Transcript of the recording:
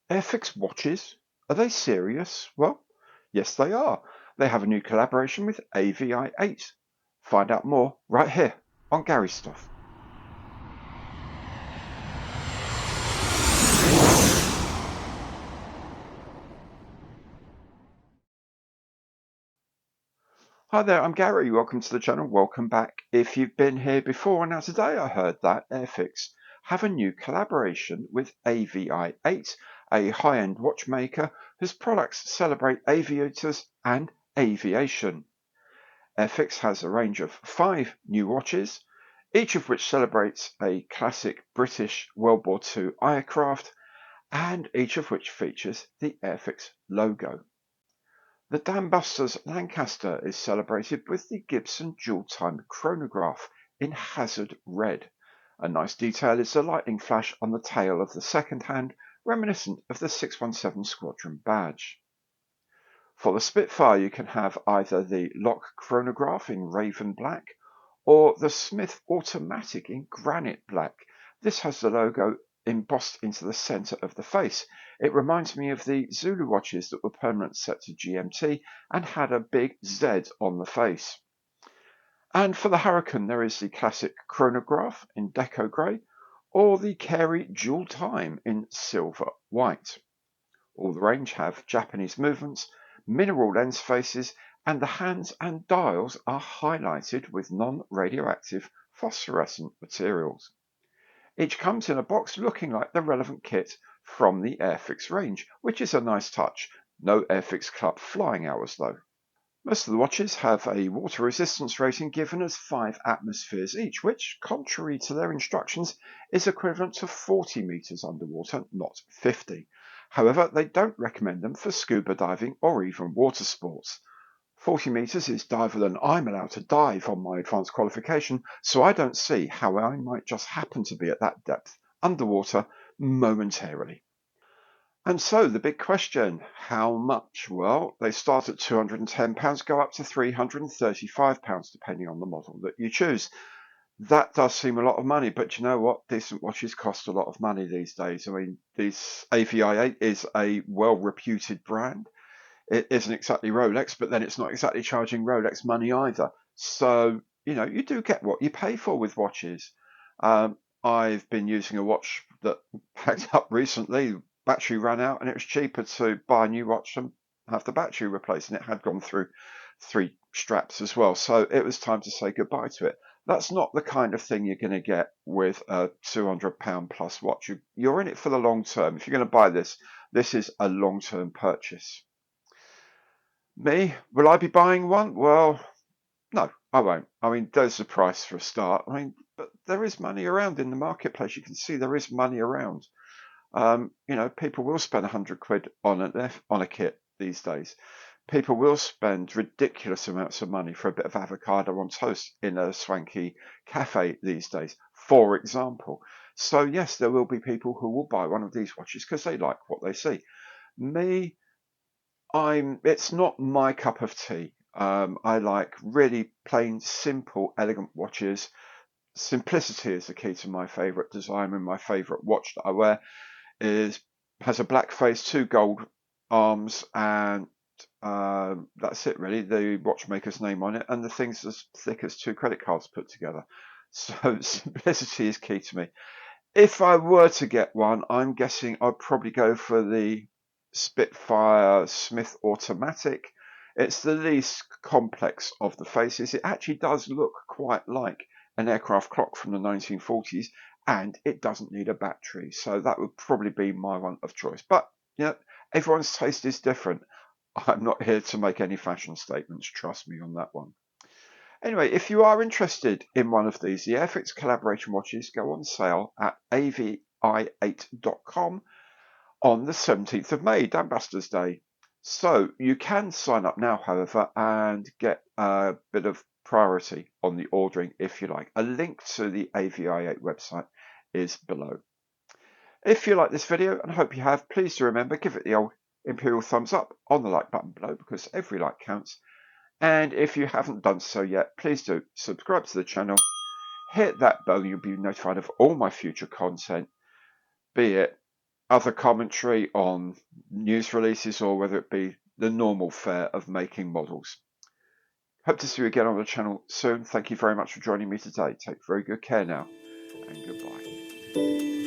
Airfix watches? Are they serious? Well, yes they are. They have a new collaboration with AVI8. Find out more right here on Gary's Stuff. Hi there, I'm Gary. Welcome to the channel. Welcome back. If you've been here before, now today I heard that Airfix have a new collaboration with AVI8, a high-end watchmaker whose products celebrate aviators and aviation. Airfix has a range of 5 new watches, each of which celebrates a classic British World War II aircraft, and each of which features the Airfix logo. The Dambusters Lancaster is celebrated with the Gibson dual-time chronograph in hazard red. A nice detail is the lightning flash on the tail of the second hand, reminiscent of the 617 Squadron badge. For the Spitfire you can have either the Lock chronograph in raven black or the Smith automatic in granite black. This has the logo embossed into the centre of the face. It reminds me of the Zulu watches that were permanent set to GMT and had a big Z on the face. And for the Hurricane there is the classic chronograph in deco grey or the Carey dual time in silver white. All the range have Japanese movements, mineral lens faces, and the hands and dials are highlighted with non-radioactive phosphorescent materials. Each comes in a box looking like the relevant kit from the Airfix range, which is a nice touch. No Airfix Club flying hours though. Most of the watches have a water resistance rating given as 5 atmospheres each, which, contrary to their instructions, is equivalent to 40 meters underwater, not 50. However, they don't recommend them for scuba diving or even water sports. 40 meters is diver than I'm allowed to dive on my advanced qualification, so I don't see how I might just happen to be at that depth underwater momentarily. And so the big question, how much? Well, they start at £210, go up to £335, depending on the model that you choose. That does seem a lot of money, but you know what? Decent watches cost a lot of money these days. I mean, this AVI8 is a well-reputed brand. It isn't exactly Rolex, but then it's not exactly charging Rolex money either. So, you do get what you pay for with watches. I've been using a watch that packed up recently. Battery ran out, and it was cheaper to buy a new watch and have the battery replaced. And it had gone through 3 straps as well. So it was time to say goodbye to it. That's not the kind of thing you're going to get with a £200 plus watch. You're in it for the long term. If you're going to buy this, this is a long-term purchase. Me, will I be buying one? Well, no, I won't. I mean, there's the price for a start. I mean, but there is money around in the marketplace. You can see there is money around. People will spend £100 on a kit these days. People will spend ridiculous amounts of money for a bit of avocado on toast in a swanky cafe these days, for example. So yes, there will be people who will buy one of these watches because they like what they see. Me, it's not my cup of tea. I like really plain, simple, elegant watches. Simplicity is the key to my favourite design, and my favourite watch that I wear has a black face, 2 gold arms, and that's it really. The watchmaker's name on it, and the thing's as thick as 2 credit cards put together. So simplicity is key to me. If I were to get one, I'm guessing I'd probably go for the Spitfire Smith automatic. It's the least complex of the faces. It actually does look quite like an aircraft clock from the 1940s, and it doesn't need a battery. So that would probably be my one of choice. But everyone's taste is different. I'm not here to make any fashion statements, trust me on that one. Anyway, if you are interested in one of these, the Airfix collaboration watches go on sale at avi8.com on the 17th of May, Dambusters Day. So you can sign up now, however, and get a bit of priority on the ordering if you like. A link to the AVI8 website is below. If you like this video, and I hope you have, please do remember, give it the old imperial thumbs up on the like button below because every like counts. And if you haven't done so yet, please do subscribe to the channel, hit that bell, you'll be notified of all my future content, be it other commentary on news releases, or whether it be the normal fare of making models. Hope to see you again on the channel soon. Thank you very much for joining me today. Take very good care now, and goodbye.